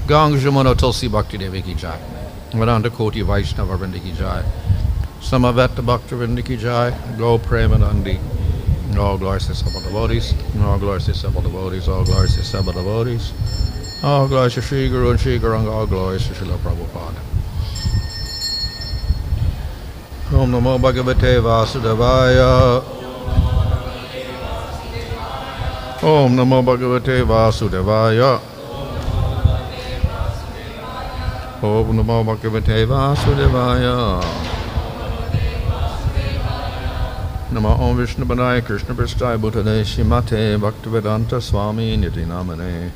Gang Jamuna Tulsi Bhakti Devi ki jai. Vedanta Koti Vaishnava Vrinda ki jai. Samaveta Bhakti Vrinda ki jai. Go Premanandi. All glories to Sabha devotees. All glories to Sabha devotees. All glories to Sabha devotees. All glories to Sri Guru and Sri Garanga. All glories to Srila Prabhupada. Om Namo Bhagavate Vasudevaya. Om Namo Bhagavate Vasudevaya. Om Namo Bhagavate Vasudevaya. Namo Om Vishnu Padaya Krishna Prasthaya Bhutale Shrimate Bhaktivedanta Swami Niti Namane.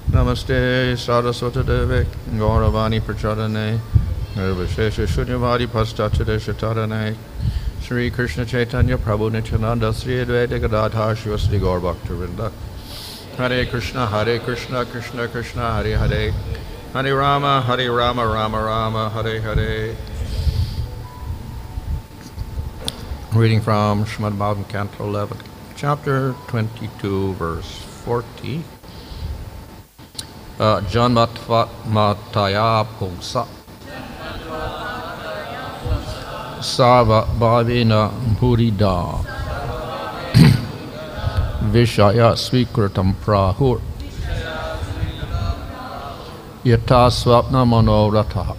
Namaste Saraswati Deve Gauravani Prachadane Nirvishesha Shunyavadi Pastachade Shatadane Sri Krishna Chaitanya Prabhu Nityananda Sri Advaita Gadadhar Shivasri Gaur Bhaktivinoda. Hare Krishna Krishna Krishna Hare Hare Hare Rama Rama Rama Hare Hare. Reading from Srimad Bhagavatam, Canto 11, Chapter 22, verse 40. Janma ātmatayā puṁsaḥ sarva-bhāvena bhūri-da viṣaya-svīkṛtiṁ prāhur yathā svapna-manorathaḥ.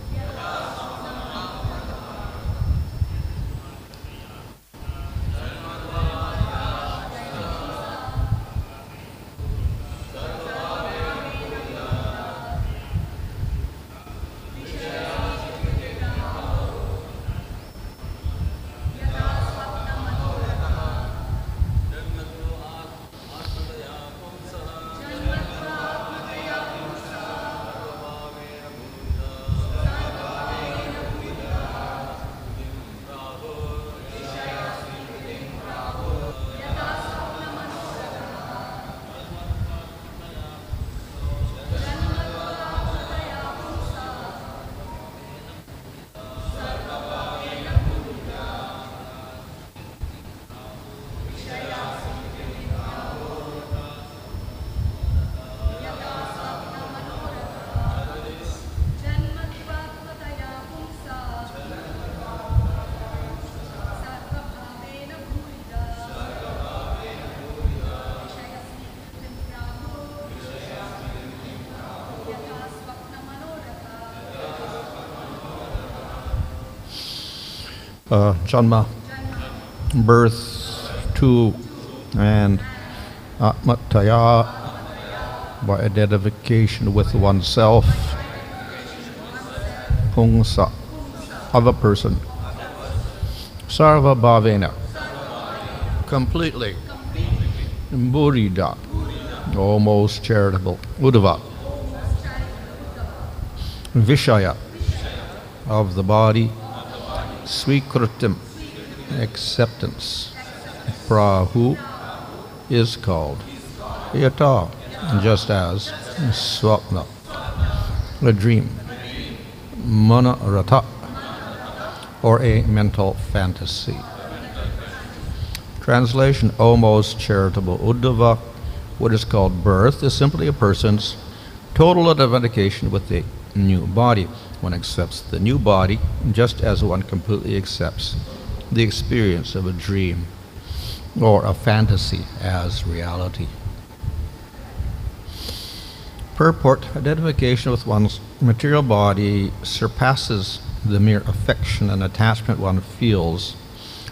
Janma, birth to, and ātmatayā, by identification with oneself, puṁsaḥ, of a person, sarva-bhāvena, completely, bhūri-da, almost charitable, Uddhava, viṣaya, of the body, svī-kṛtim, acceptance, prāhuḥ, is called yathā, just as svapna, a dream, manaḥ-rathaḥ, or a mental fantasy. Translation: O most charitable Uddhava, what is called birth is simply a person's total identification with the new body. One accepts the new body just as one completely accepts the experience of a dream or a fantasy as reality. Purport: identification with one's material body surpasses the mere affection and attachment one feels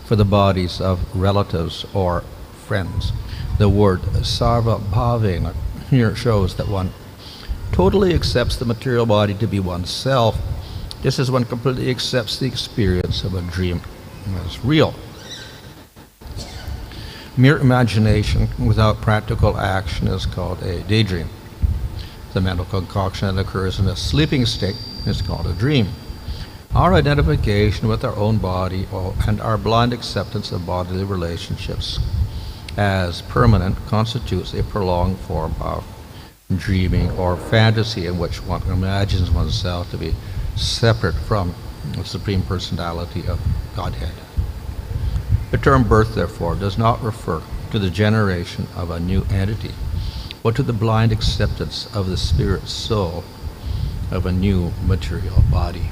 for the bodies of relatives or friends. The word sarva-bhāvena here shows that one totally accepts the material body to be oneself, just as one completely accepts the experience of a dream as real. Mere imagination without practical action is called a daydream. The mental concoction that occurs in a sleeping state is called a dream. Our identification with our own body and our blind acceptance of bodily relationships as permanent constitutes a prolonged form of dreaming or fantasy in which one imagines oneself to be separate from the Supreme Personality of Godhead. The term birth, therefore, does not refer to the generation of a new entity, but to the blind acceptance of the spirit soul of a new material body.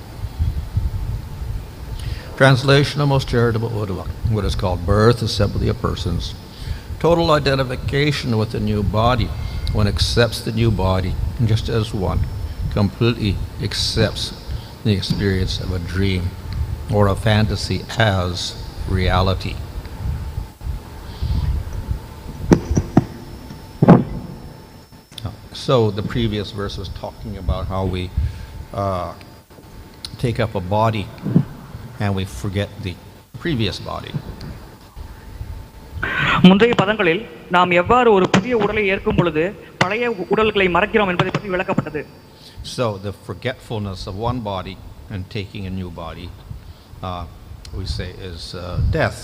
Translation of most charitable Uddhava. What is called birth is simply a person's total identification with the new body. One accepts the new body just as one completely accepts the experience of a dream or a fantasy as reality. So the previous verse was talking about how we take up a body and we forget the previous body. முந்தைய பதங்களில் நாம் எவ்வாறு ஒரு புதிய உடலை ஏற்கும் பொழுது பழைய உடல்களை மறக்கிறோம் என்பதை பற்றி விளக்கப்பட்டது. So the forgetfulness of one body and taking a new body, we say, is death.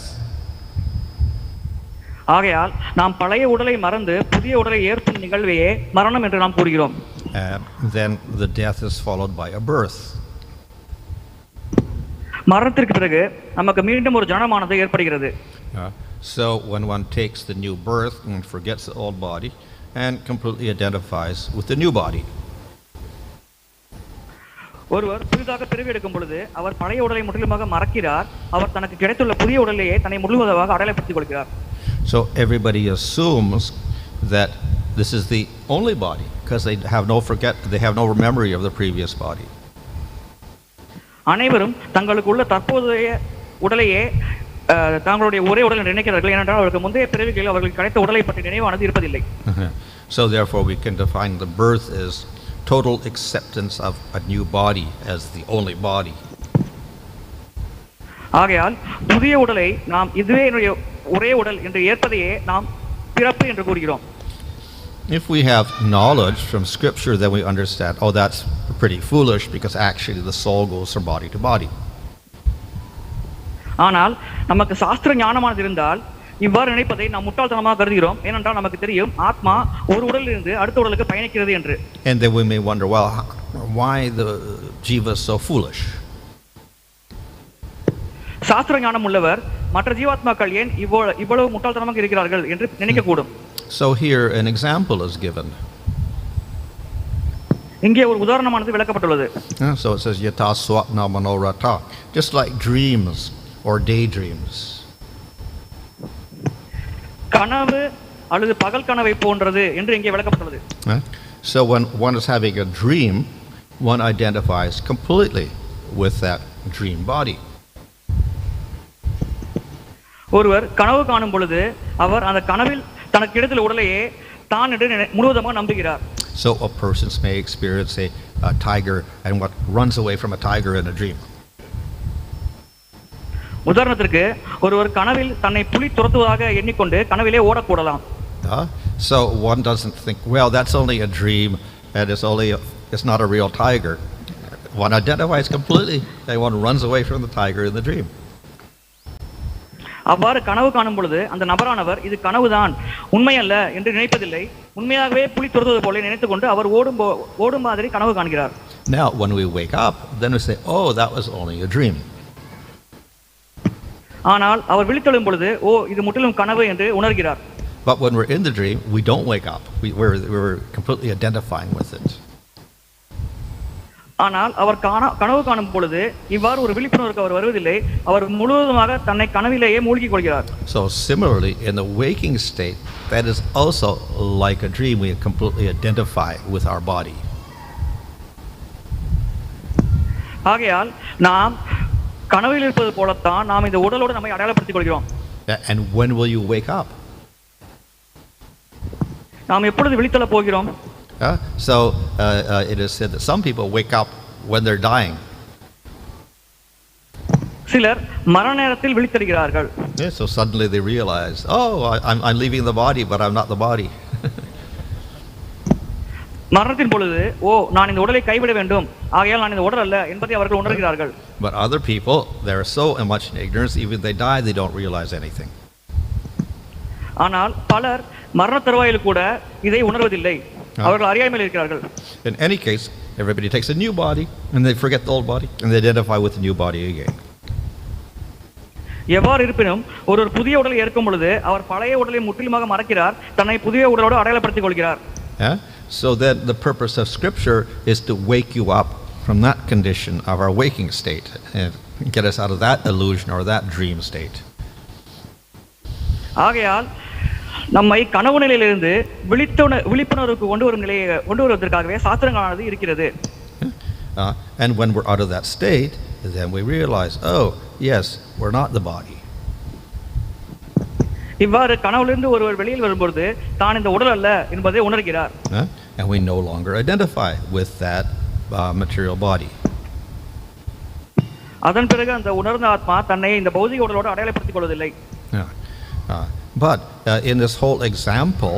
ஆகையால் நாம் பழைய உடலை மறந்து புதிய உடலை ஏற்கும் நிகழ்வையே மரணம் என்று நாம் கூறுகிறோம். Then the death is followed by a birth. மரணத்திற்கு பிறகு நமக்கு மீண்டும் ஒரு ஜனமானது ஏற்படுகிறது. So when one takes the new birth and forgets the old body and completely identifies with the new body. ஒருவர் புதிதாக பிறவி எடுக்கும் பொழுது அவர் பழைய உடலை முற்றிலுமாக மறக்கிறார். அவர் தனக்கு கிடைத்துள்ள புதிய உடலையே தன்னை முழுவதாக அடையாளப்படுத்திக் கொள்கிறார். So everybody assumes that this is the only body because they have no memory of the previous body. அனைவரும் தங்களுக்குள்ள தற்போதைய உடலையே தங்களுடைய ஒரே உடல் நினைக்கிறார்கள். ஏனென்றால் அவருக்கு முந்தைய பிறவிகளில் அவர்களுக்கு கிடைத்த உடலை பற்றி நினைவானது இருப்பதில்லை. So therefore we can define the birth as total acceptance of a new body as the only body. ஆகையால் புதிய உடலை நாம் இதுவே ஒரே உடல் என்று ஏற்பதையே நாம் பிறப்பு என்று கூறுகிறோம். If we have knowledge from scripture, then we understand, oh, that's pretty foolish because actually the soul goes from body to body. ஆனால் நமக்கு சாஸ்திர ஞானமானது இருந்தால் இவ்வாறு நினைப்பதை நாம் முட்டாள்தனமாக கருதுகிறோம். ஏனென்றால் நமக்கு தெரியும் ஆத்மா ஒரு உடலில் இருந்து அடுத்த உடலுக்கு பயணிக்கிறது என்று. And then we may wonder, well, why the jiva is so foolish? சாஸ்திர ஞானம் உள்ளவர் மற்ற ஜீவாத்மாக்கள் ஏன் இவ்வளவு முட்டாள்தனமாக இருக்கிறார்கள் என்று நினைக்கக்கூடும். So here an example is given. இங்கே ஒரு உதாரணமானது விளக்கப்பட்டுள்ளது. So it says yathā svapna-manorathaḥ, just like dreams or daydreams. கனவு அல்லது பகல் கனவை போன்றது என்று இங்கே விளக்கப்பட்டுள்ளது. So when one is having a dream, one identifies completely with that dream body. ஒருவர் கனவு காணும் பொழுது அவர் அந்த கனவில் தனக்கு கிடைத்துள்ள உடலையே தான் என்று முழுவதுமாக நம்புகிறார். So a person may experience a tiger and what runs away from a tiger in a dream. உதாரணத்திற்கு ஒருவர் கனவில் தன்னை புலி துரத்துவதாக எண்ணிக்கொண்டு கனவிலே ஓடக்கூடலாம். So one doesn't think, well, that's only a dream and it's not a real tiger. One identifies completely and one runs away from the tiger in the dream. அவ்வாறு கனவு காணும் பொழுது அந்த நபரானவர் இது கனவுதான் உண்மையல்ல என்று நினைப்பதில்லை. உண்மையாகவே புலி துரத்துவது போல நினைத்துக்கொண்டு அவர் ஓடும் மாதிரி கனவு காண்கிறார். Now when we wake up, then we say, oh, that was only a dream. ஆனால் அவர் விழித்தெழும் பொழுது இது முற்றிலும் கனவு என்று உணர்கிறார். But when we're in the dream, we don't wake up. We're completely identifying with it. ஆனால் அவர் கனவு காணும் பொழுது இவ்வாறு ஒரு விழிப்புணர்வுக்கு அவர் வருவதில்லை. அவர் முழுவதுமாக தன்னை கனவிலேயே மூழ்கிக் கொள்கிறார். So similarly, in the waking state, that is also like a dream. We completely identify with our body. ஆகையால் நாம் கனவில் இருப்பது போலத்தான் நாம் இந்த உடலோடு நம்மை அடையாளப்படுத்திக் கொள்கிறோம். And when will you wake up? நாம் எப்பொழுது விழித்தெழ போகிறோம்? So it is said that some people wake up when they're dying. சிலர் மரண நேரத்தில் விழித்தெழுகிறார்கள். So suddenly they realize, oh, I'm leaving the body, but I'm not the body. மரணத்தின் பொழுது நான் இந்த உடலை கைவிட வேண்டும், ஆகையால் நான் இந்த உடல் அல்ல என்பதை அவர்கள் உணர்கிறார்கள். But other people, they're so much in ignorance, even if they die, they don't realize anything. ஆனால் பலர் மரண தருவாயில் கூட இதை உணர்வதில்லை. அவர்கள் அறியாமையில் இருக்கிறார்கள். In any case, everybody takes a new body and they forget the old body and they identify with the new body again. எவ்வாறு இருப்பினும் ஒரு புதிய உடலை ஏற்கும் பொழுது அவர் பழைய உடலை முற்றிலுமாக மறக்கிறார், தன்னை புதிய உடலோடு அடையாளப்படுத்திக் கொள்கிறார். So then the purpose of Scripture is to wake you up from that condition of our waking state and get us out of that illusion or that dream state. ஆகையால் நம்மை கனவு நிலையிலிருந்து விழிப்புணர்வுக்கு கொண்டு வருவதற்காகவே சாஸ்திரங்களானது இருக்கிறது. And when we're out of that state, then we realize, oh, yes, we're not the body. இவ்வாறு கனவுலிருந்து ஒருவர் வெளியில் வரும்போது தான் இந்த உடல் அல்ல என்பதை உணர்கிறார். And we no longer identify with that material body. அதன் பிறகு அந்த உணர்ந்த ஆத்மா தன்னை இந்த பௌதிக உடலோடு அடையாளப்படுத்திக் கொள்வதில்லை. But in this whole example,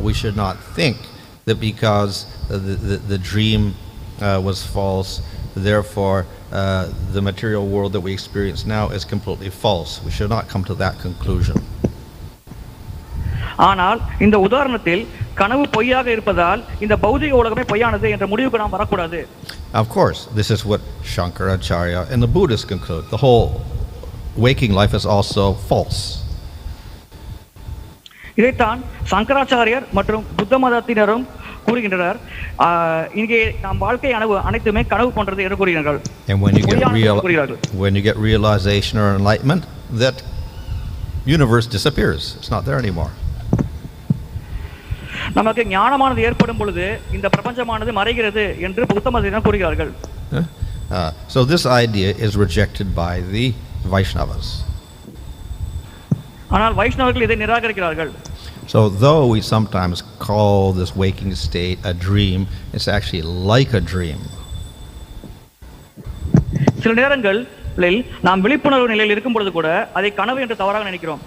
we should not think that because the dream was false, therefore the material world that we experience now is completely false. We should not come to that conclusion. ஆனால் இந்த உதாரணத்தில் கனவு பொய்யாக இருப்பதால் இந்த பௌதிக உலகமே பொய்யானது என்ற முடிவுக்கு நாம் வரக்கூடாது. Of course, this is what Shankaracharya and the Buddhists conclude. The whole waking life is also false. இதைத்தான் சங்கராச்சாரியர் மற்றும் புத்த மதத்தினரும் கூறுகின்றனர். இங்கே நாம் வாழ்க்கை அனைத்துமே கனவு போன்றது என்று கூறுகிறார்கள். And when you get realization or enlightenment, that universe disappears. It's not there anymore. நமக்கு ஞானமானது ஏற்படும் பொழுது இந்த பிரபஞ்சமானது மறைகிறது என்று புத்த மதத்தினர் கூறுகிறார்கள். So this idea is rejected by the Vaishnavas. ஆனால் வைஷ்ணவர்கள் இதை நிராகரிக்கிறார்கள். So though we sometimes call this waking state a dream, it's actually like a dream. சில நேரங்களில் நாம் விழிப்புணர்வு நிலையில் இருக்கும் பொழுது கூட அதை கனவு என்று தவறாக நினைக்கிறோம்.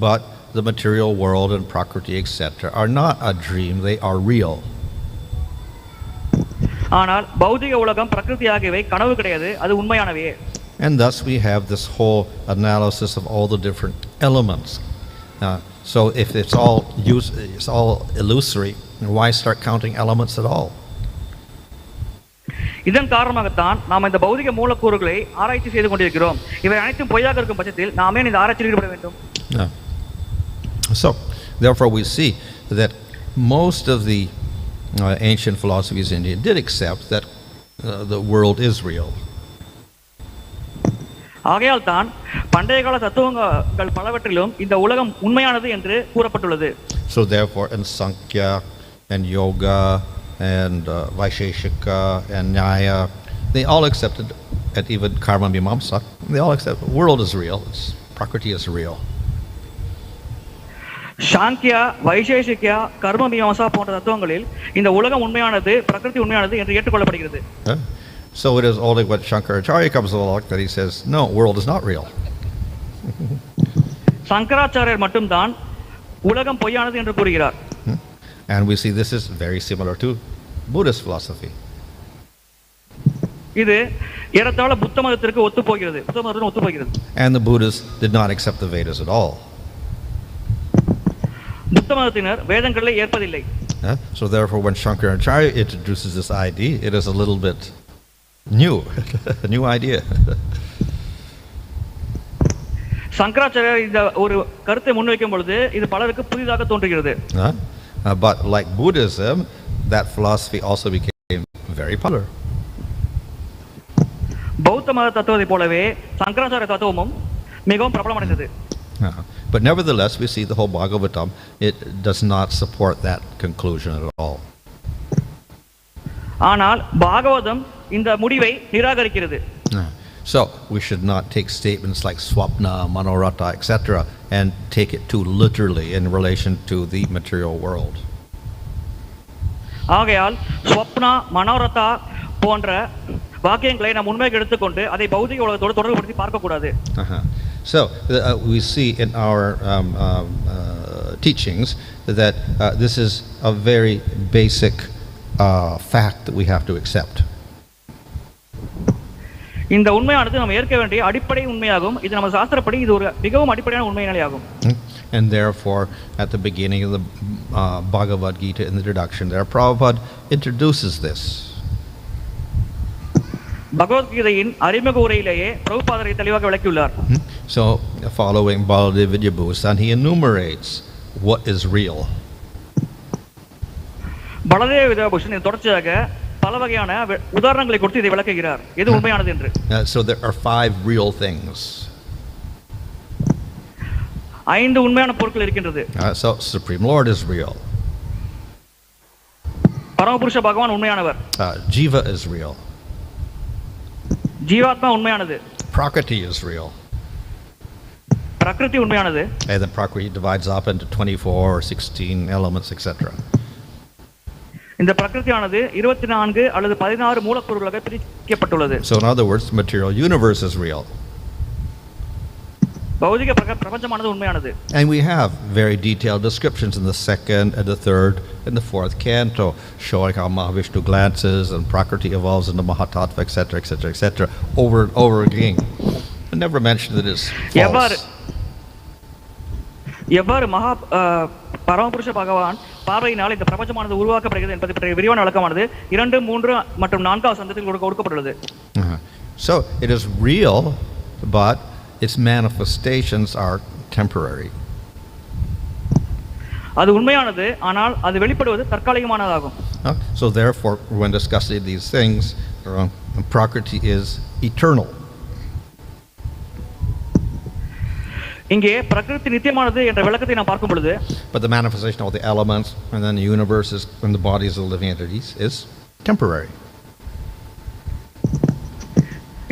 But the material world and prakriti etc. are not a dream, they are real. ஆனால் பௌதிக உலகம் பிரகிருதி ஆகியவை கனவு கிடையாது, அது உண்மையானவையே. And thus we have this whole analysis of all the different elements. So if it's all illusory, why start counting elements at all? இதன் காரணமாகத்தான் நாம் இந்த பௌதிக மூலக்கூறுகளை ஆராய்ச்சி செய்து கொண்டிருக்கிறோம். இவை அனைத்தும் பொய்யாக இருக்கும் பட்சத்தில் நாமே இந்த ஆராய்ச்சியில் ஈடுபட வேண்டும். So therefore we see that most of the ancient philosophies in India did accept that the world is real. ஆகையால் தான் பண்டைய கால தத்துவங்கள் பலவற்றிலும் இந்த உலகம் உண்மையானது என்று கூறப்பட்டுள்ளது. So therefore in Sankhya and Yoga and Vaisheshika and Nyaya, they all accepted, and even Karma Mimamsa, they all accept the world is real, Prakriti is real. Samkhya, Vaisheshika, கர்ம மீமாம்சா போன்ற தத்துவங்களில் இந்த உலகம் உண்மையானது, பிரகிருதி உண்மையானது என்று ஏற்றுக்கொள்ளப்படுகிறது. So it is only when Shankaracharya comes along that he says, no, world is not real. சங்கராச்சாரியர் மட்டும்தான் உலகம் பொய்யானது என்று கூறுகிறார். And we see this is very similar to Buddhist philosophy. இது ஏறத்தாழ புத்த மதத்திற்கு ஒத்துப்போகிறது. புத்த மதத்துடன் ஒத்துப்போகிறது. And the Buddhists did not accept the Vedas at all. புத்த மதத்தினர் வேதங்களை ஏற்பதில்லை. So therefore when Shankaracharya introduces this idea, it is a little bit new, a new idea. சங்கராச்சாரியர் இந்த ஒரு கருத்தை முன்வைக்கும் பொழுது இது பலருக்கு புதிதாக தோன்றுகிறது. But like Buddhism, that philosophy also became very popular. பௌத்த மத தத்துவத்தை போலவே சங்கராச்சாரிய தத்துவமும் மிகவும் பிரபலமடைந்தது. But nevertheless, we see the whole Bhagavatam, it does not support that conclusion at all. ஆனால் பாகவதம் இந்த முடிவை நிராகரிக்கிறது. So we should not take statements like svapna-manorathaḥ etc. and take it too literally in relation to the material world. ஆகையால் svapna-manorathaḥ போன்ற வாக்கியங்களை நாம் உண்மையாக எடுத்துக்கொண்டு அதை பௌதிக உலகத்தோடு தொடர்புபடுத்தி பார்க்க கூடாது. So we see in our teachings that this is a very basic fact that we have to accept. இந்த உண்மையானது நாம் ஏற்க வேண்டிய அடிப்படை உண்மையாகும். இது நம்ம சாஸ்திரப்படி இது ஒரு மிகவும் அடிப்படையான உண்மையாகும். And therefore at the beginning of the Bhagavad Gita in the introduction there, Prabhupada introduces this. பகவத்கீதையின் அறிமுக உரையிலேயே பிரபுபாதரை தெளிவாக விளக்கியுள்ளார். So following Baladev Vidyabhusan, he enumerates what is real. பலதேவ Vidyabhushan தொடர்ச்சியாக பல வகையான உதாரணங்களை கொடுத்து இதை விளக்குகிறார் எது உண்மையானது என்று. So there are 5 real things. 5 உண்மையான பொருட்கள் இருக்கின்றது. So Supreme Lord is real. பரமபுருஷ பகவான் உண்மையானவர். Jiva is real. ஜீவாத்மா உண்மையானது. Prakriti is real. பிரகிருதி உண்மையானது. And then Prakriti divides up into 24 or 16 elements, etc. இந்த பிரகிருதியானது 24 அல்லது 16 மூலக்கூறுகளாக பிரிக்கப்பட்டுள்ளது. So in other words, the material universe is real. பௌதிக பிரபஞ்சமானது உண்மையானது. And we have very detailed descriptions in the 2nd and the 3rd and the 4th canto showing how Mahavishnu glances and Prakriti evolves into manaḥ-rathaḥ, etc., etc., etc., over and over again. I never mentioned that it's false. எவ்வாறு பரமபுருஷ பகவான் பார்வையினால் இந்த பிரபஞ்சமானது உருவாக்கப்படுகிறது என்பதை பற்றிய விரிவான விளக்கமானது 2, 3 மற்றும் 4வது சந்தத்தில் கொடுக்கப்பட்டுள்ளது. So it is real, but its manifestations are temporary. அது உண்மையானது, ஆனால் அது வெளிப்படுவது தற்காலிகமானதாகும். So therefore, when discussing these things, Prakriti is eternal. இங்கே பிரகிருதி நித்தியமானது என்ற விளக்கத்தை நாம் பார்க்கும் பொழுது, but the manifestation of the elements and then the universes and the bodies of the living entities is temporary.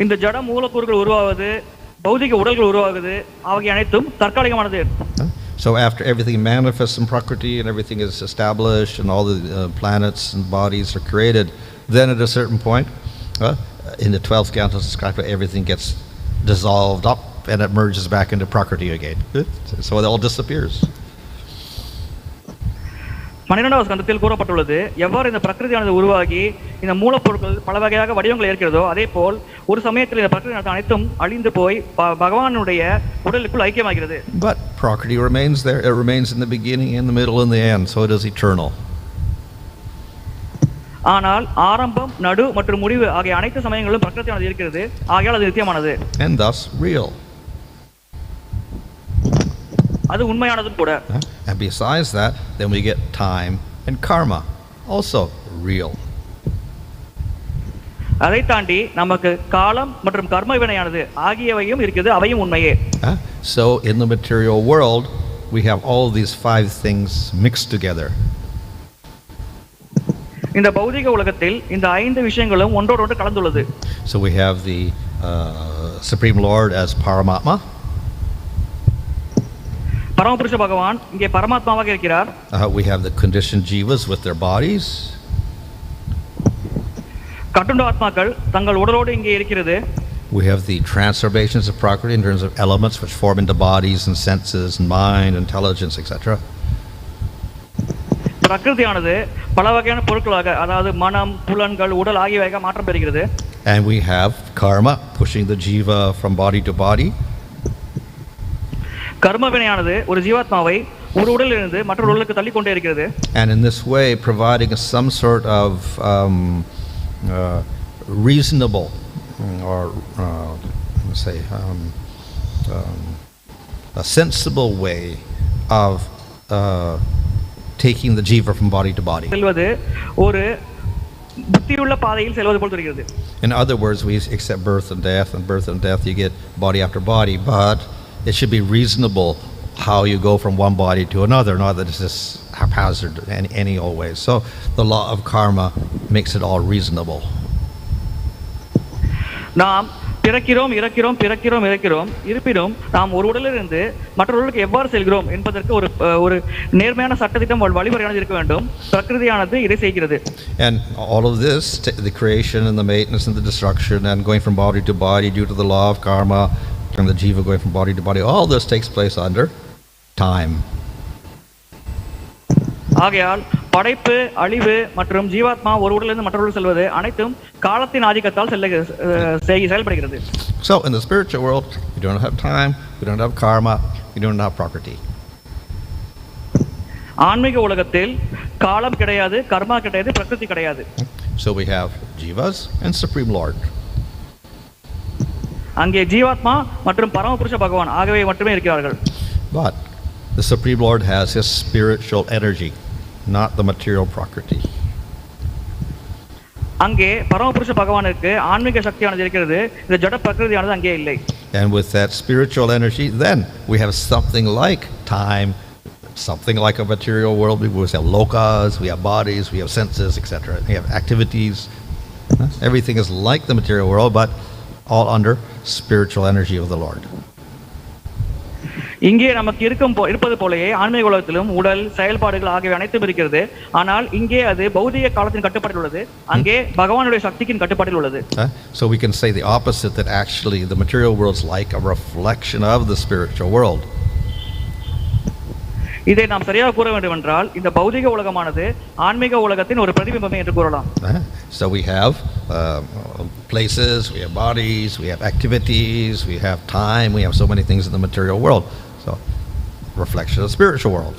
இந்த ஜட மூலக்கூறுகள் உருவாவது, பௌதிக உடல்கள் உருவாகுது, ஆகிய அனைத்தும் தற்காலிகமானது. So after everything manifests in Prakriti and everything is established and all the planets and bodies are created, then at a certain point, in the 12th canto described everything gets dissolved up and it merges back into Prakriti again. So it all disappears. 12வது ஸ்கந்தத்தில் கூறப்பட்டுள்ளது, எவ்வாறு இந்த பிரகிருதியானது உருவாகி இந்த மூலப்பொருட்கள் பல வகையாக வடிவங்கள் ஏற்கிறதோ அதே போல் ஒரு சமயத்தில் இந்த பிரகிருதி அனைத்தும் அழிந்து போய் பகவானுடைய உடலுக்குள் ஐக்கியமாகிறது. But Prakriti remains there. It remains in the beginning, in the middle, and the end. So it is eternal. ஆனால் ஆரம்பம், நடு மற்றும் முடிவு ஆகிய அனைத்து சமயங்களிலும் பிரகிருதியானது இருக்கிறது, ஆகையால் அது நித்தியமானது. And thus real. அது உண்மையானதும் கூட. And besides that, then we get time and karma, also real. அதை தாண்டி நமக்கு காலம் மற்றும் கர்ம வினையானது ஆகியவையும் இருக்குது, அவையும் உண்மையே. So in the material world, we have all these 5 things mixed together. இந்த பௌதிக உலகத்தில் இந்த 5 விஷயங்களும் ஒன்றோடு ஒன்று கலந்துள்ளது. So we have the Supreme Lord as Paramatma. பரமபுருஷ பகவான் இங்கே பரமாத்மாவாக இருக்கிறார். We have the conditioned jivas with their bodies. கட்டுண்ட ஆத்மாக்கள் தங்கள் உடலோடு இங்கே இருக்கிறது. We have the transformations of Prakriti in terms of elements which form into bodies and senses and mind, intelligence, etc. பிரகிருதியானது பல வகையான பொருட்களாக, அதாவது மனம், புலன்கள், உடல் ஆகியவையாக மாற்றம் பெறுகிறது. And we have karma pushing the jiva from body to body. கர்ம வினையானது ஒரு ஜீவாத்மாவை ஒரு உடலிலிருந்து மற்றொரு உடலுக்கு தள்ளி கொண்டே இருக்கிறது. And in this way providing some sort of reasonable or say a sensible way of taking the jiva from body to body. செல்வது ஒரு புத்தியுள்ள பாதையில் செல்வது போல் தெரிகிறது. In other words, we accept birth and death, you get body after body, but it should be reasonable how you go from one body to another, not that it's just haphazard any old way. So the law of karma makes it all reasonable. நாம் பிறக்கிறோம், இறக்கிறோம், பிறக்கிறோம், இறக்கிறோம், இருப்பினும் நாம் ஒரு உடலிலிருந்து மற்றொரு உடலுக்கு எவ்வாறு செல்கிறோம் என்பதற்கு ஒரு நேர்மையான சட்டத்திட்டம் வழிமுறையானது இருக்க வேண்டும். பிரகிருதியானது இதை செய்கிறது. And all of this, the creation and the maintenance and the destruction and going from body to body due to the law of karma, and the jiva going from body to body, all this takes place under time. ஆகையால் படைப்பு, அழிவு மற்றும் ஜீவாத்மா ஒரு உடலிலிருந்து மற்றொரு செல்வது அனைத்தும் காலத்தின் ஆதிக்கத்தால் செயல்படுகிறது. So in the spiritual world, we don't have time, we don't have karma, we don't have Prakriti. ஆன்மீக உலகத்தில் காலம் கிடையாது, கர்மா கிடையாது, பிரகிருதி கிடையாது. So we have jivas and Supreme Lord. அங்கே ஜீவாத்மா மற்றும் பரமபுருஷ பகவான் ஆகவே மட்டுமே இருக்கிறார்கள். But the Supreme Lord has his spiritual energy, not the material Prakriti. அங்கே பரமபுருஷ பகவானுக்கு ஆன்மீக சக்தியானது இருக்கிறது, இந்த ஜட பிரகிருதியானது அங்கே இல்லை. And with that spiritual energy, then we have something like time, something like a material world. We have lokas, we have bodies, we have senses, etc. We have activities. Everything is like the material world, but all under spiritual energy of the Lord. இங்கே நமக்கு இருப்பது போலயே ஆன்மீக உலகத்திலும் உடல், செயல்பாடுகள் ஆகியவை அனைத்தும் இருக்கிறது. ஆனால் இங்கே அது பௌதிக காலத்தின் கட்டுப்பாட்டில் உள்ளது, அங்கே பகவானுடைய சக்தியின் கட்டுப்பாட்டில் உள்ளது. So we can say the opposite, that actually the material world is like a reflection of the spiritual world. இதை நாம் சரியாக கூற வேண்டும் என்றால் இந்த பௌதிக உலகமானது ஆன்மீக உலகத்தின் ஒரு பிரதிபிம்பமே என்று கூறலாம். So we have places, we have bodies, we have activities, we have time, we have so many things in the material world. So reflection of the spiritual world.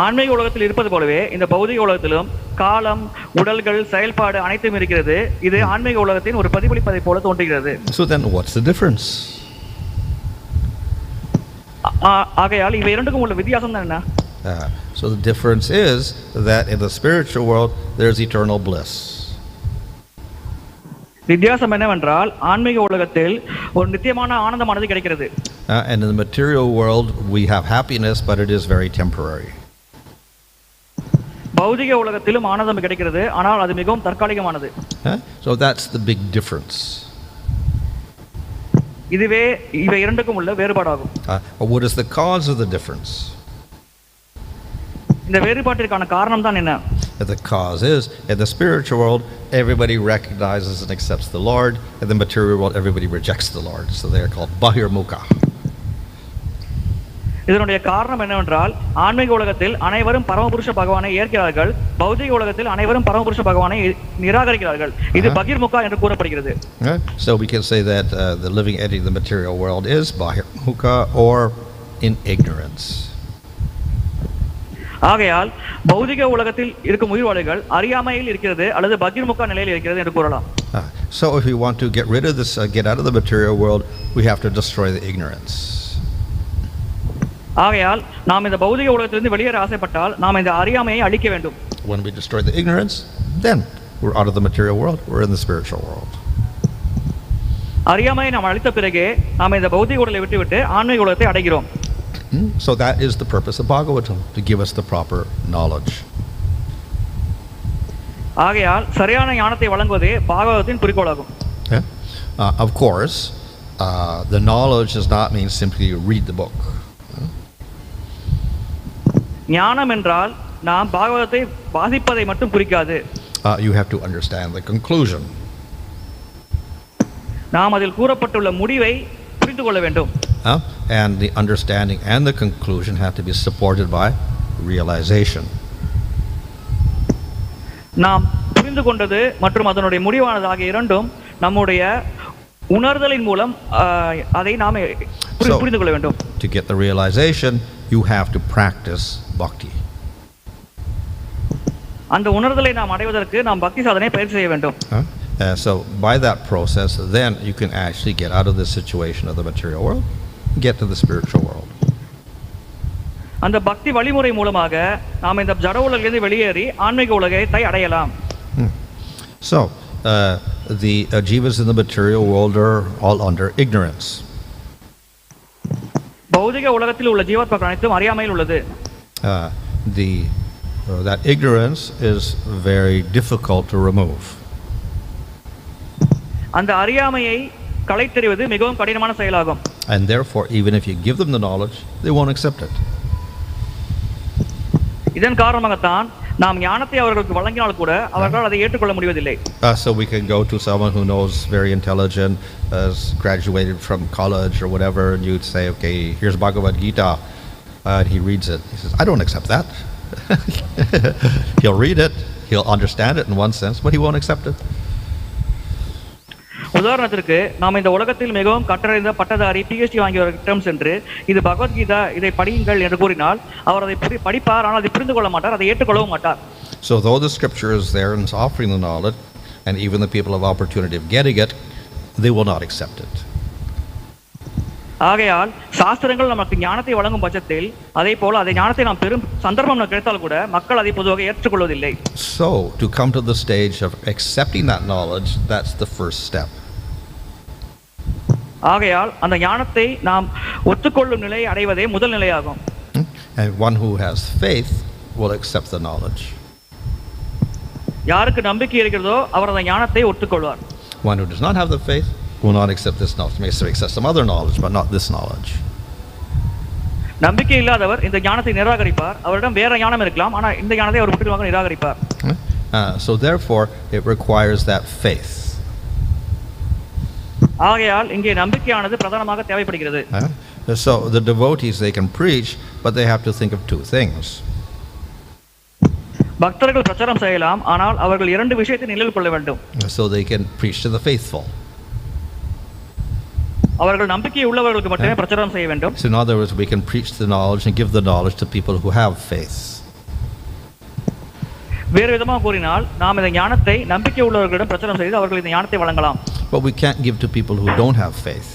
ஆன்மீக உலகத்தில் இருப்பது போலவே இந்த பௌதிக உலகத்திலும் காலம், உடல்கள், செயல்பாடு அனைத்தும் இருக்கிறது. இது ஆன்மீக உலகத்தின் ஒரு பிரதிபலிப்பதை போல தோன்றுகிறது. So then what's the difference? ஆகையால் இவை இரண்டுக்கும் உள்ள வித்தியாசம் தான் என்ன? So the difference is that in the spiritual world there's eternal bliss. வித்தியாசம் என்னவென்றால் ஆன்மீக உலகத்தில் ஒரு நித்தியமான ஆனந்தமானது கிடைக்கிறது. And in the material world we have happiness, but it is very temporary. பௌதிக உலகத்திலும் ஆனந்தம் கிடைக்கிறது, ஆனால் அது மிகவும் தற்காலிகமானது. So that's the big difference. இதுவே இவை இரண்டுக்கும் உள்ள வேறுபாடாகும். What is the cause of the difference? இந்த வேறுபாட்டிற்கான காரணம் தான் என்ன? The cause is, in the spiritual world everybody recognizes and accepts the Lord, in the material world everybody rejects the Lord, so they are called bahirmukha. இதனுடைய காரணம் என்னவென்றால் ஆன்மீக உலகத்தில் அனைவரும் பரமபுருஷ பகவானை ஏற்கிறார்கள், பௌதிக உலகத்தில் அனைவரும் பரமபுருஷ பகவானை நிராகரிக்கிறார்கள். இது பகிர்முகா என்று கூறப்படுகிறது. So we can say that the living entity in the material world is bahirmukha or in ignorance. ஆகையால் பௌதிக உலகத்தில் இருக்கும் உயிர்வாழிகள் அறியாமையில் இருக்கிறது அல்லது பகிர்முகா நிலையில் இருக்கிறது என்று கூறலாம். So if we want to get rid of this, get out of the material world, we have to destroy the ignorance. ஆகையால் நாம் இந்த பௌதிக உலகத்திலிருந்து வெளியேற ஆசைப்பட்டால் நாம் இந்த அறியாமையை அழிக்க வேண்டும். When we destroy the ignorance, then we're out of the material world, we're in the spiritual world. அறியாமையை நாம் அழித்த பிறகு நாம் இந்த பௌதிக உலகை விட்டுவிட்டு ஆன்மீக உலகத்தை அடைகிறோம். So that is the purpose of Bhagavatam, to give us the proper knowledge. ஆகையால் சரியான ஞானத்தை வழங்குவதே பாகவதத்தின் குறிக்கோளாகும். Of course, the knowledge does not mean simply you read the book. ஞானம் என்றால் நாம் பாகவதத்தை வாசிப்பதை மட்டும் குறிக்காது. You have to understand the conclusion. நாம் அதில் கூறப்பட்டுள்ள முடிவை புரிந்து கொள்ள வேண்டும். And the understanding and the conclusion have to be supported by realization. நாம் புரிந்து கொண்டது மற்றும் அதனுடைய முடிவானது ஆகிய இரண்டும் நம்முடைய உணர்தலின் மூலம் அதை நாம் புரிந்து கொள்ள வேண்டும். To get the realization, you have to practice bhakti. அந்த உணர்தலை நாம் அடைவதற்கு நாம் பக்தி சாதனை பயிற்சி செய்ய வேண்டும். So by that process, then you can actually get out of this situation of the material world, get to the spiritual world. அந்த பக்தி வழிமுறை மூலமாக நாம் இந்த ஜட உலகிலிருந்து வெளியேறி ஆன்மீக உலகத்தை அடையலாம். So the jivas in the material world are all under ignorance. பௌதிக உலகத்தில் உள்ள ஜீவாத்மாக்கள் அனைத்தும் அறியாமையில் உள்ளது. That ignorance is very difficult to remove. அந்த அறியாமையை களைத்தெறிவது மிகவும் கடினமான செயலாகும். And therefore, even if you give them the knowledge, they won't accept it. இதன் காரணமாகத்தான் நாம் ஞானத்தை அவர்களுக்கு வழங்கினால் கூட அவர்களால் அதை ஏற்றுக்கொள்ள முடிவதில்லை. So we can go to someone who knows, very intelligent, has graduated from college or whatever, and you'd say, okay, here's Bhagavad Gita, and he reads it. He says, I don't accept that. He'll read it, he'll understand it in one sense, but he won't accept it. உதாரணத்திற்கு நாம் இந்த உலகத்தில் மிகவும் கற்றறிந்த பட்டதாரி PhD வாங்கியவர்களிடம் சென்று இது பகவத்கீதா, இதை படியுங்கள் என்று கூறினால் அவர் அதை படிப்பார், ஆனால் அதை புரிந்து கொள்ள மாட்டார், அதை ஏற்றுக்கொள்ளவும் மாட்டார். So though the scripture is there and is offering the knowledge, and even the people have opportunity of getting it, they will not accept it. ஆகையால் சாஸ்திரங்கள் நமக்கு ஞானத்தை வழங்கும் பட்சத்தில் அதே போல அதை ஞானத்தை நாம் பெரும் சந்தர்ப்பம் கிடைத்தால் கூட மக்கள் அதை பொதுவாக ஏற்றுக்கொள்வதில்லை. So to come to the stage of accepting that knowledge, that's the first step. ஆகையால் அந்த ஞானத்தை நாம் ஒத்துக்கொள்ளும் நிலை அடைவதே முதல் நிலையாகும். And one who has faith will accept the knowledge. யாருக்கு நம்பிக்கை இருக்கிறதோ அவர் அந்த ஞானத்தை ஒத்துக்கொள்வார். One who does not have the faith will not accept this knowledge. May accept some other knowledge, but not this knowledge. நம்பிக்கை இல்லாதவர் இந்த ஞானத்தை நிராகரிப்பார். அவரிடம் வேற ஞானம் இருக்கலாம், ஆனால் இந்த ஞானத்தை அவர் முற்றிலுமாக நிராகரிப்பார். So therefore it requires that faith. ஆகையால் இங்கே நம்பிக்கையானது பிரதானமாக தேவைப்படுகிறது. So the devotees, they can preach, but they have to think of two things. பக்தர்கள் பிரச்சாரம் செய்யலாம், ஆனால் அவர்கள் இரண்டு விஷயத்தை நினைவில் கொள்ள வேண்டும். So they can preach to the faithful. அவர்கள் நம்பிக்கை உள்ளவர்களுக்கு மட்டுமே பிரச்சாரம் செய்ய வேண்டும். So in other words, we can preach the knowledge and give the knowledge to people who have faith. வேறு விதமாக கூறினால் நாம் இந்த ஞானத்தை நம்பிக்கை உள்ளவர்களிடம் பிரச்சாரம் செய்து அவர்கள் இந்த ஞானத்தை வழங்கலாம். But we can't give to people who don't have faith.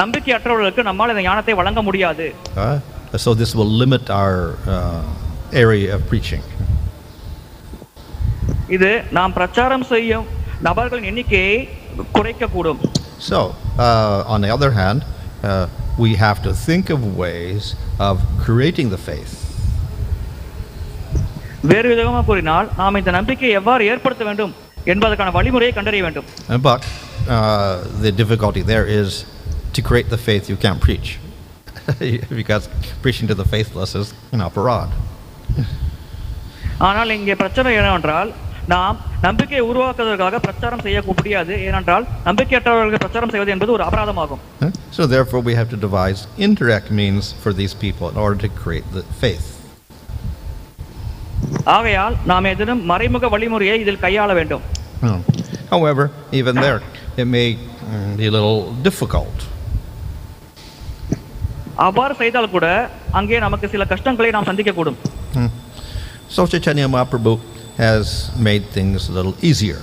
நம்பிக்கையற்றவர்களுக்கு நம்மால் இந்த ஞானத்தை வழங்க முடியாது. So this will limit our area of preaching. இது நாம் பிரச்சாரம் செய்யும் நபர்களின் எண்ணிக்கையை குறைக்கக்கூடும். So on the other hand, we have to think of ways of creating the faith. வேறு விதமாக கூறினால் நாம் இந்த நம்பிக்கையை எவ்வாறு ஏற்படுத்த வேண்டும் என்பதற்கான வழிமுறையை கண்டறிய வேண்டும். But the difficulty there is to create the faith you can't preach. Because preaching to the faithless is parāhur. ஆனால் இங்கே பிரச்சனை என்னவென்றால் நாம் நம்பிக்கையை உருவாக்குவதற்காக பிரச்சாரம் செய்ய முடியாது. ஏனென்றால் நம்பிக்கையற்றவர்களுக்கு பிரச்சாரம் செய்வது என்பது ஒரு அபராதமாகும். So therefore we have to devise indirect means for these people in order to create the faith. ஆகையால் நாம் ஏதேனும் மறைமுக வழிமுறையை இதில் கையாள வேண்டும். However, even there it may be a little difficult. அவ்வாறு செய்தால் கூட அங்கே நமக்கு சில கஷ்டங்களை நாம் சந்திக்க கூடும். So Chaitanya Mahaprabhu has made things a little easier.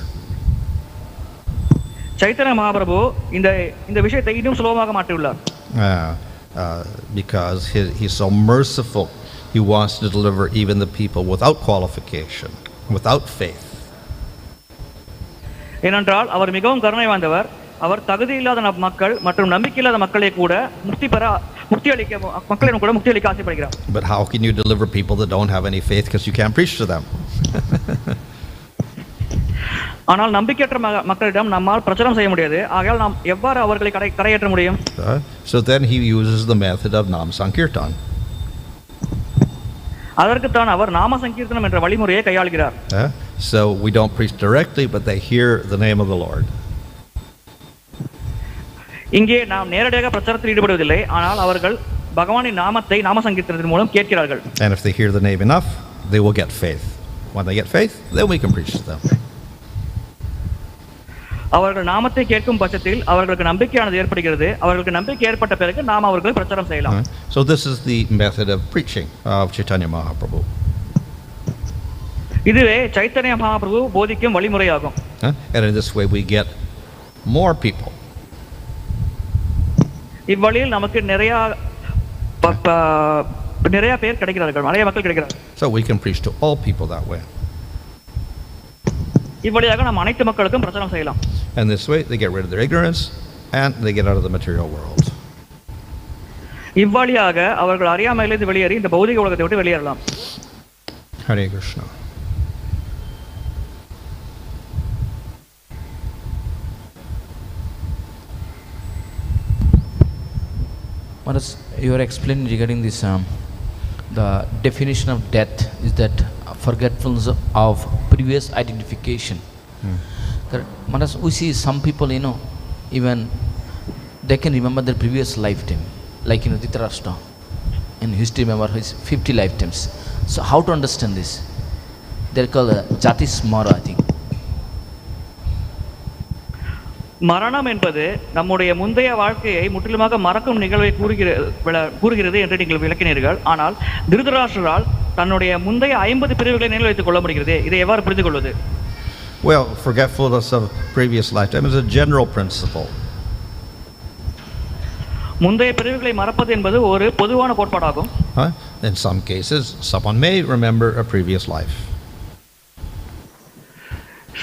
Chaitanya Mahaprabhu இந்த விஷயத்தை இன்னும் சுலபமாக மாற்றியுள்ளார். Because he's so merciful. He wants to deliver even the people without qualification, without faith. ஏனென்றால் அவர் மிகவும் கருணை வாய்ந்தவர். அவர் தகுதி இல்லாத மக்கள் மற்றும் நம்பிக்கை இல்லாத மக்களை கூட முக்தி அளிக்க ஆசைப்படுகிறார். But how can you deliver people that don't have any faith because you can't preach to them? ஆனால் நம்பிக்கையற்ற மக்களிடம் நம்மால் பிரச்சாரம் செய்ய முடியாது. ஆகையால் நாம் எவ்வாறு அவர்களை கரையேற்ற முடியும்? So then he uses the method of Nam Sankirtan. அதற்குத்தான் அவர் நாம சங்கீர்த்தனம் என்ற வழிமுறையை கையாளுகிறார். So we don't preach directly, but they hear the name of the Lord. இங்கே நாம் நேரடியாக பிரச்சாரத்தில் ஈடுபடுவதில்லை, ஆனால் அவர்கள் பகவானின் நாமத்தை நாம சங்கீர்த்தனத்தின் மூலம் கேட்கிறார்கள். And if they hear the name enough, they will get faith. When they get faith, then we can preach to them. அவர்கள் நாமத்தை கேட்கும் பட்சத்தில் அவர்களுக்கு நம்பிக்கையானது ஏற்படுகிறது. அவர்களுக்கு நம்பிக்கை ஏற்பட்ட பிறகு நாம் அவர்களுக்கு பிரச்சாரம் செய்யலாம். So this is the method of preaching of Chaitanya Mahaprabhu. இதுவே சைத்தன்ய மகாபிரபு போதிக்கும் வழிமுறையாகும். And in this way we get more people. இவ்வழியில் நமக்கு நிறைய பேர் கிடைக்கிறார்கள், நிறைய மக்கள் கிடைக்கிறார்கள். So we can preach to all people that way. இவ்வழியாக நாம் அனைத்து மக்களுக்கும் பிரச்சாரம் செய்யலாம். And this way they get rid of their ignorance and they get out of the material world. இவ்வழியாக அவர்கள் அறியாமையிலிருந்து வெளியேறி இந்த பௌதிக உலகத்தை விட்டு வெளியேறலாம். Hare Krishna. Maharaj, you are explaining regarding this, the definition of death is that forgetfulness of previous identification. Maharaj, we see some people, even they can remember their previous lifetime, like Dhritarashtra in history remember his 50 lifetimes. So how to understand this? They're called jati smara, I think. மரணம் என்பது நம்முடைய முந்தைய வாழ்க்கையை முற்றிலுமாக மறக்கும் நிகழ்வை கூறுகிறது என்று நீங்கள் விளக்கினீர்கள். ஆனால் திருதராஷ்டிரால் தன்னுடைய முந்தைய 50 பிரிவுகளை நினைவு வைத்துக் கொள்ள முடிகிறது. இதை எவ்வாறு புரிந்து கொள்வது? Well, forgetfulness of previous lifetime is a general principle. முந்தைய பிறவிகளை மறப்பது என்பது ஒரு பொதுவான கோட்பாடாகும். In some cases, someone may remember a previous life.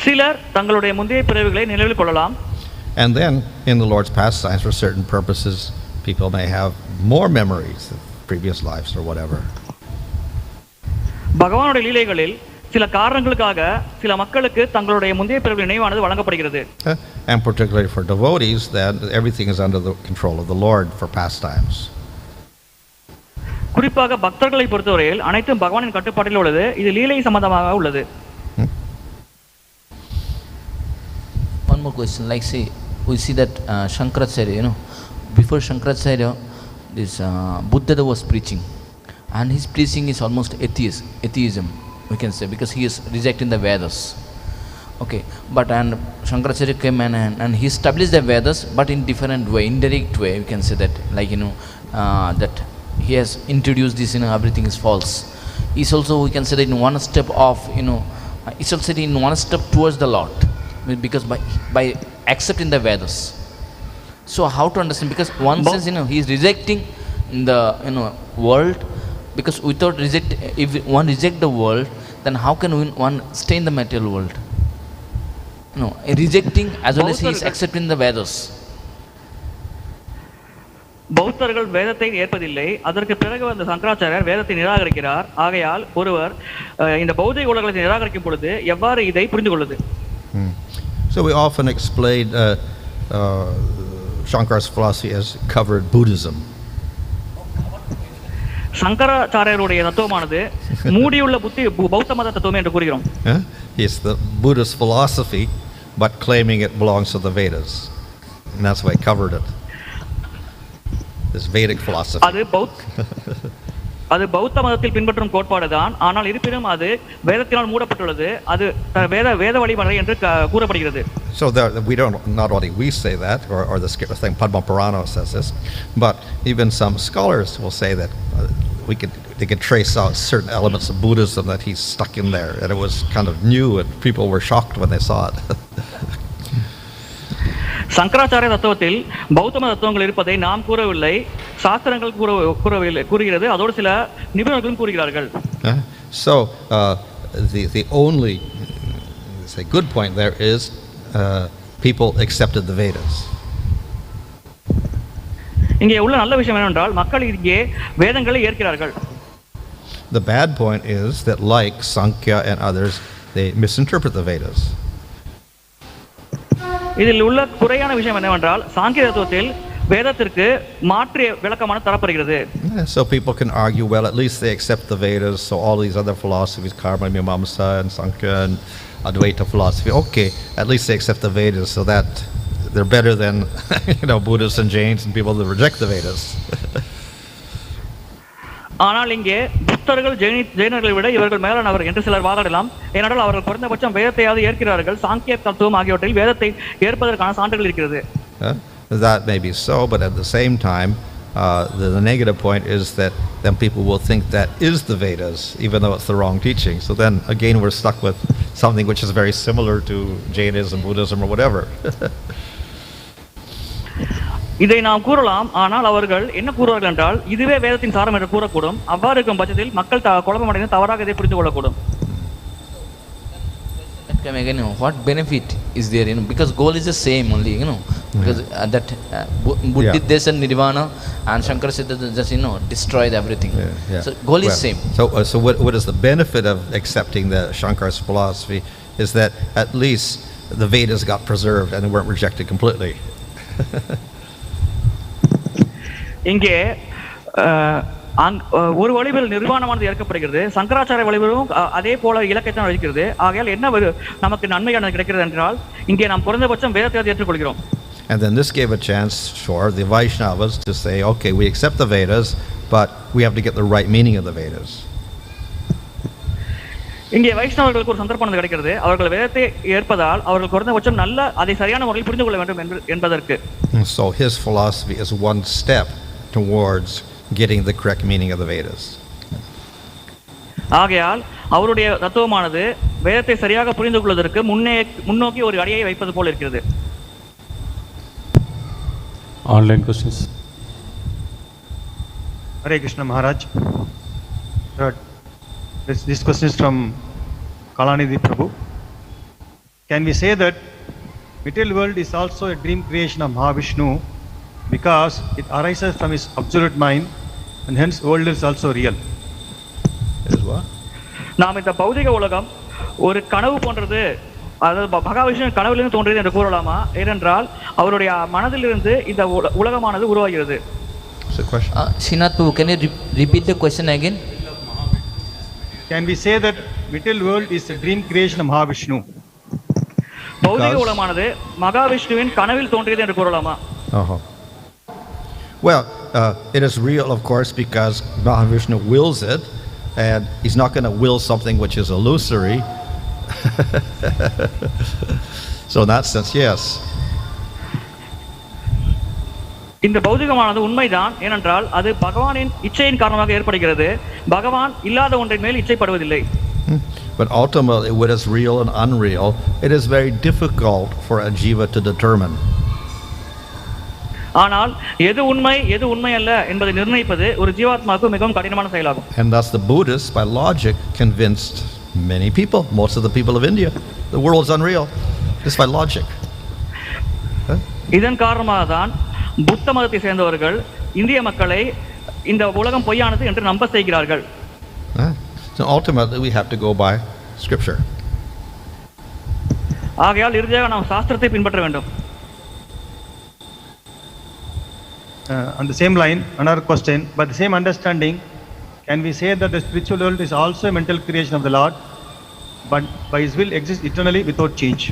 சிலர் தங்களுடைய முந்தைய பிறவிகளை நினைவில் கொள்ளலாம். And then, in the Lord's pastimes, for certain purposes, people may have more memories of previous lives or whatever. பகவானுடைய லீலைகளில் சில காரணங்களுக்காக சில மக்களுக்கு தங்களுடைய முந்தைய பிறவி நினைவானது வழங்கப்படுகிறது. And particularly for devotees, that everything is under the control of the Lord for pastimes. குறிப்பாக பக்தர்களை பொறுத்தவரையில் அனைத்தும் பகவானின் கட்டுப்பாட்டில் உள்ளது. இது லீலை சம்பந்தமாக உள்ளது. One more question, like say we see that Shankaracharya, before Shankaracharya, this Buddha was preaching, and his preaching is almost atheism, we can say, because he is rejecting the Vedas. Okay, but and Shankaracharya came and he established the Vedas, but in different way, indirect way, we can say that, like that he has introduced this, everything is false. He's also, we can say that in one step of, it's also in one step towards the Lord, because by accepting the Vedas. So how to understand? Because one says, he is rejecting the world, because without if one reject the world, then how can one stay in the material world? Rejecting as well as he is accepting the Vedas. பௌத்தர்கள் வேதத்தை ஏற்பதில்லை. அதற்கு பிறகு அந்த சங்கராச்சாரியர் வேதத்தை நிராகரிக்கிறார். ஆகையால் ஒருவர் இந்த பௌதிக உலகத்தை நிராகரிக்கும் பொழுது எவ்வாறு இதை புரிந்து கொள்வது? So we often explain Shankara's philosophy as covered Buddhism. சங்கராச்சாரியருடைய தத்துவமானது மூடியுள்ள பௌத்த மத தத்துவம் என்று கூறுகிறோம். It's the Buddhist philosophy, but claiming it belongs to the Vedas, and that's why I covered it. This Vedic philosophy. அது பௌத்த மதத்தில் பின்பற்றும் கோட்பாடு தான். ஆனால் இருப்பினும் அது வேதத்தினால் மூடப்பட்டுள்ளது. அது வேத வழிமுறை என்று கூறப்படுகிறது. So we don't, not only we say that, or the thing Padma Purana says this, but even some scholars will say that they could trace out certain elements of Buddhism that he's stuck in there, and it was kind of new, and people were shocked when they saw it. Shankaracharya தத்துவத்தில் பௌத்த தத்துவங்கள் இருப்பதை நாம் கூறவில்லை, சாஸ்திரங்கள் கூறுகிறது. அதோடு சில நிபுணர்களும் கூறுகிறார்கள். So the only good point there is people accepted the Vedas. இங்கே உள்ள நல்ல விஷயம் என்னவென்றால் மக்கள் இங்கே வேதங்களை ஏற்கிறார்கள். The bad point is that, like Sankhya and others, they misinterpret the Vedas. இதில் உள்ள குறையான விஷயம் என்னவென்றால் சாங்கிய தத்துவத்தில் வேதத்திற்கு மாற்று விளக்கமான தரப்படுகிறது. So people can argue, well, at least they accept the Vedas, so all these other philosophies, karma, mimamsa, and Sankhya, and Advaita philosophy, okay, at least they accept the Vedas, so that they're better than Buddhists and Jains and people that reject the Vedas. ஆனால் இங்கே புத்தர்கள் ஜெயினர்களை விட இவர்கள் மேலானவர் என்று சிலர் வாதிடலாம். ஏனென்றால் அவர்கள் குறைந்தபட்சம் வேதத்தையாவது ஏற்கிறார்கள். சாங்கிய தத்துவம் ஆகியவற்றில் வேதத்தை ஏற்பதற்கான சான்றுகள் இருக்கிறது. That may be so, but at the same time, the negative point is that then people will think that is the Vedas, even though it's the wrong teaching. So then again we're stuck with something which is very similar to Jainism, Buddhism, or whatever. இதை நாம் கூறலாம், ஆனால் அவர்கள் என்ன கூறுவார்கள் என்றால் இதுவே வேதத்தின் சாரம் என்று கூறக்கூடும். அவ்வாறு இருக்கும் பட்சத்தில் மக்கள் குழப்பமடைந்து தவறாக இதை புரிந்து கொள்ளக்கூடும். Again, what benefit is there? Because goal is the same only, because that Buddhism and Nirvana, and Shankara said that just destroy everything. So goal is same. So what is the benefit of accepting the Shankara's philosophy is that at least the Vedas got preserved and they weren't rejected completely. இங்கே ஒரு வழிவில் நிர்வாணமானது ஏற்கப்படுகிறது. சங்கராச்சாரிய வழிவிலும் அதே போல இலக்கைத்தான் இருக்கிறது. ஆகையால் என்ன நமக்கு நன்மையானது கிடைக்கிறது என்றால் இங்கே நாம் குறைந்தபட்சம் வேதத்தை ஏற்றுக்கொள்கிறோம். And then this gave a chance for the Vaishnavas to say, okay, we accept the Vedas, but we have to get the right meaning of the Vedas. இங்கே வைஷ்ணவர்களுக்கு ஒரு சந்தர்ப்பம் கிடைக்கிறது. அவர்கள் வேதத்தை ஏற்பதால் அவர்கள் குறைந்தபட்சம் நல்ல அதை சரியான முறையில் புரிந்து கொள்ள வேண்டும் என்பதற்கு. So his philosophy is one step towards getting the correct meaning of the Vedas. ஆகையால் அவருடைய தத்துவமானது வேதத்தை சரியாக புரிந்து கொள்வதற்கு முன்னோக்கி ஒரு அடியை வைப்பது போல இருக்கிறது. Online questions. Hare Krishna Maharaj. This question is from Kalanidhi Prabhu. Can we say that material world is also a dream creation of Mahavishnu because it arises from his absolute mind and hence world is also real? It is what? நாம் இந்த பௌதிக உலகம் ஒரு கனவு போன்றது, அதாவது மகாவிஷ்ணு கனவிலிருந்து தோன்றியது என்று கூறலாமா? ஏனென்றால் அவருடைய மனதிலிருந்து இந்த உலகமானது உருவாகிறது. Srinath Prabhu, can you repeat the question again? Can we say that material world is a dream creation of Mahavishnu? பௌதிக உலகமானது மகாவிஷ்ணுவின் கனவில் தோன்றியது என்று கூறலாமா? Well, it is real, of course, because Mahavishnu wills it, and he's not going to will something which is illusory. So in that sense, yes. இந்த பௌதிகமானது உண்மைதான், ஏனென்றால் அது பகவானின் இச்சையின் காரணமாக ஏற்படுகிறது. பகவான் இல்லாத ஒன்றின் மேல் இச்சைப்படுவதில்லை. But ultimately, what is real and unreal, it is very difficult for a jiva to determine. ஆனால் எது உண்மை எது உண்மை அல்ல என்பதை நிர்ணயிப்பது ஒரு ஜீவாத்மாவுக்கு மிகவும் கடினமான செயலாகும். And thus the Buddhists, by logic, convinced many people, most of the people of India, the world is unreal, just by logic. இதன் காரணமாக தான் புத்த மதத்தை சேர்ந்தவர்கள் இந்திய மக்களை இந்த உலகம் பொய்யானது என்று நம்ப செய்கிறார்கள். So ultimately we have to go by scripture. ஆகையால் இறுதியாக நாம் சாஸ்திரத்தை பின்பற்ற வேண்டும். On the same line, another question, by the same understanding, can we say that the spiritual world is also a mental creation of the Lord, but by his will exists eternally without change?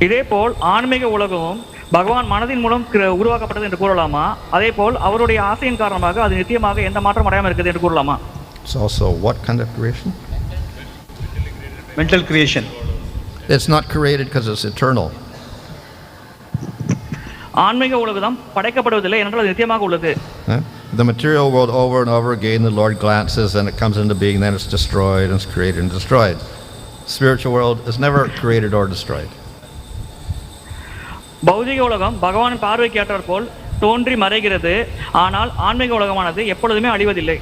இதேபோல் ஆன்மீக உலகமும் பகவான் மனதின் மூலம் உருவாக்கப்பட்டது என்று கூறலாமா? அதேபோல் அவருடைய ஆசையின் காரணமாக அது நித்தியமாக எந்த மாற்றம் அடையாமல் இருக்குது என்று கூறலாமா? It's also what kind of creation? Mental creation. It's not created because it's eternal. ஆன்மீக உலகம் படைக்கப்படுவதில்லை என்றால் அது நித்தியமாக உள்ளது. The material world, over and over again, the Lord glances and it comes into being, then it's destroyed and it's created and destroyed. Spiritual world is never created or destroyed. பௌதிக உலகம் பகவானின் பார்வைக்கு ஏற்றாற் போல் தோன்றி மறைகிறது, ஆனால் ஆன்மீக உலகமானது எப்பொழுதுமே அழிவதில்லை.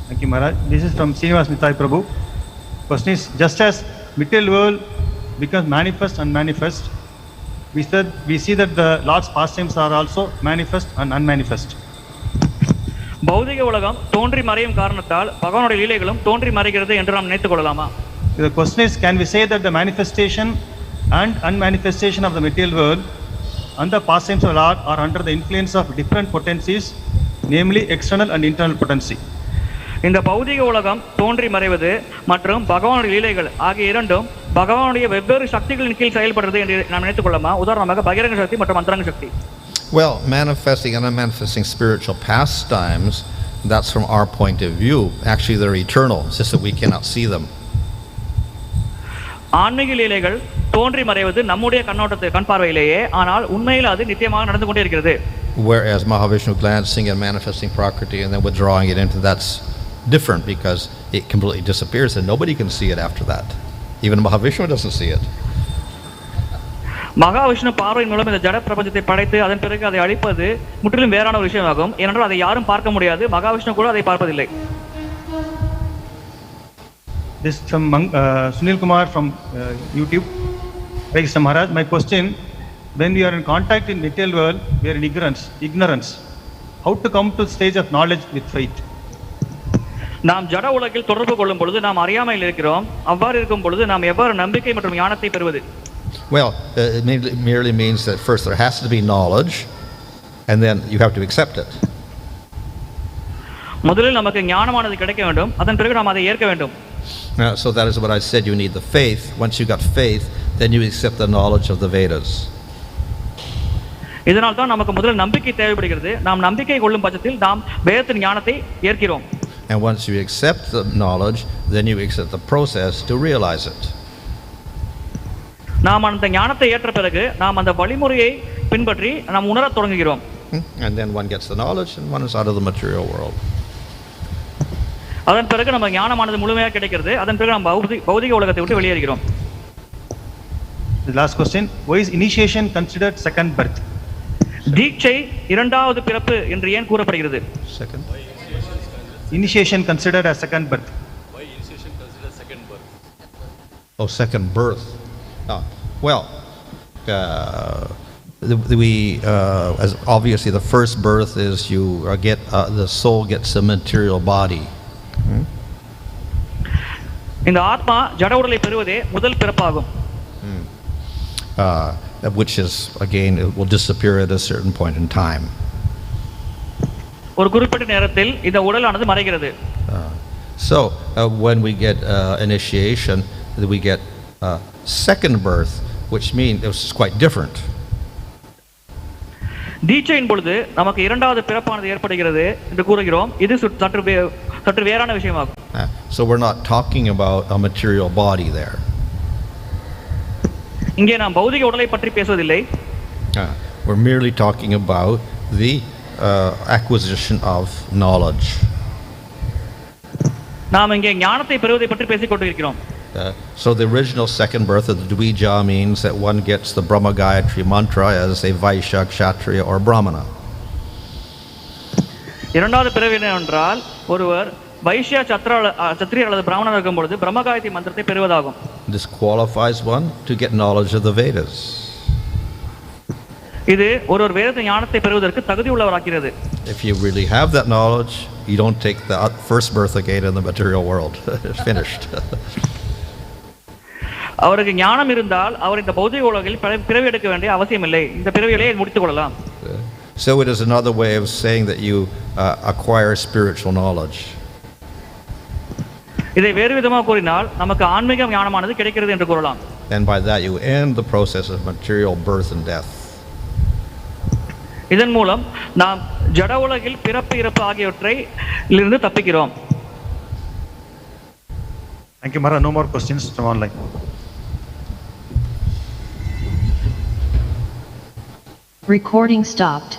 Thank you, Maharaj. This is from Srinivas Prabhu. Question is, just as material world becomes manifest and manifest, we see that the Lord's pastimes are also manifest and unmanifest. பௌதிக உலகம் தோன்றி மறையும் காரணத்தால் பகவானுடைய லீலைகளும் தோன்றி மறைகிறது என்று நாம் நினைத்துக் கொள்ளலாமா? The question is, can we say that the manifestation and unmanifestation of the material world and the pastimes of the Lord are under the influence of different potencies, namely external and internal potency? இந்த பௌதிக உலகம் தோன்றி மறைவது மற்றும் பகவானுடைய லீலைகள் ஆகிய இரண்டும் பகவானுடைய வெவ்வேறு சக்திகளின் கீழ் செயல்படுறது என்று நாம் நினைத்துக் கொள்ளலாமா? உதாரணமாக பகிரங்க சக்தி மற்றும் அந்தரங்க சக்தி. Well, manifesting and unmanifesting spiritual pastimes, that's from our point of view. Actually, they're eternal. It's just that we cannot see them. ஆன்மீக லீலைகள் தோன்றி மறைவது நம்முடைய கண் பார்வையிலேயே, ஆனால் உண்மையில் அது நித்தியமாக நடந்து கொண்டே இருக்கிறது. Whereas Mahavishnu glancing and manifesting Prakriti and then withdrawing it into, that's different because it completely disappears and nobody can see it after that. Even Mahavishnu doesn't see it. Mahavishnu பார்வையின் மூலம் இந்த ஜட பிரபஞ்சத்தை படைத்து அதன் பிறகு அதை அழிப்பது முற்றிலும் வேறான ஒரு விஷயமாகும். ஏனென்றால் அதை யாரும் பார்க்க முடியாது, மகாவிஷ்ணு கூட அதை பார்ப்பதில்லை. This from Sunil Kumar from YouTube. Thank you, Maharaj. My question: when we are in contact in material world, we are in ignorance. How to come to the stage of knowledge with faith? நாம் ஜட உலகில் தொடர்பு கொள்ளும் பொழுது நாம் அறியாமையில் இருக்கிறோம். அவ்வாறு இருக்கும் பொழுது நாம் எவ்வாறு நம்பிக்கை மற்றும் ஞானத்தை பெறுவது? Well, it merely means that first there has to be knowledge, and then you have to accept it. முதலில் நமக்கு ஞானமானது கிடைக்க வேண்டும், அதன் பிறகு நாம் அதை ஏற்க வேண்டும். So that is what I said, you need the faith. Once you got faith, then you accept the knowledge of the Vedas. இதனால் தான் நமக்கு முதலில் நம்பிக்கை தேவைப்படுகிறது. நாம் நம்பிக்கை கொள்ளும் பட்சத்தில் நாம் வேதத்தின் ஞானத்தை ஏற்கிறோம். And once you accept the knowledge, then you accept the process to realize it. நாம் அந்த ஞானத்தை ஏற்ற பிறகு நாம் அந்த வழிமுறையை பின்பற்றி நாம் உணரத் தொடங்குகிறோம். And then one gets the knowledge and one is out of the material world. அதன் பிறகு நம்ம ஞானமானது முழுமையாக கிடைக்கிறது. அதன் பிறகு நாம் பௌதிக உலகத்தை விட்டு வெளியேறுகிறோம். The last question: why is initiation considered second birth? தீட்சை இரண்டாவது பிறப்பு என்று ஏன் கூறப்படுகிறது? Second. Initiation considered as second birth. Why initiation considered second birth? Oh, second birth. Well, as obviously the first birth is you get the soul gets a material body. இந்த ஆத்மா ஜட உடலை பெறுவதே முதல் பிறப்பாகும். Which is again it will disappear at a certain point in time. ஒரு குறிப்பிட்ட நேரத்தில் இந்த உடலானது மறைகிறது. So when we get initiation, we get second birth, which means it's quite different. தீட்சையின் பொழுது நமக்கு இரண்டாவது பிறப்பானது ஏற்படுகிறது என்று கூறுகிறோம். இது சற்று வேறான விஷயமாகும். So we're not talking about a material body there. இங்கே நாம் பௌதிக உடலை பற்றி பேசுவதில்லை. We're merely talking about the acquisition of knowledge. நாம் இங்கே ஞானத்தை பெறுவதை பற்றி பேசிக் கொண்டிருக்கிறோம். So the original second birth of the Dvija means that one gets the Brahma Gayatri mantra as a Vaishya, Kshatriya or Brahmana. இரண்டாவது பிறவி என்னவென்றால் ஒருவர் வைஷ்யா, சத்திரியர் அல்லது பிராமணர் இருக்கும் பொழுது பிரம்ம காயத்ரி மந்திரத்தை பெறுவதாகும். This qualifies one to get knowledge of the Vedas. இது ஒருவர் வேத ஞானத்தை பெறுவதற்கு தகுதி உள்ளவராகிறது. If you really have that knowledge, you don't take the first birth again in the material world. It's finished. அவருக்கு ஞானம் இருந்தால் அவர் இந்த பௌதிக உலகில் பிறவி எடுக்க வேண்டிய அவசியம் இல்லை. இந்த பிறவியிலேயே முடித்துக் கொள்ளலாம். So it is another way of saying that you acquire spiritual knowledge. இதை வேறு விதமாக கூறினால் நமக்கு ஆன்மீக ஞானமானது கிடைக்கிறது என்று கூறலாம். And by that you end the process of material birth and death. இதன் மூலம் நாம் ஜட உலகில் பிறப்பு இறப்பு ஆகியவற்றை இருந்து தப்பிக்கிறோம். Thank you, Mara. No more questions from online. Recording stopped.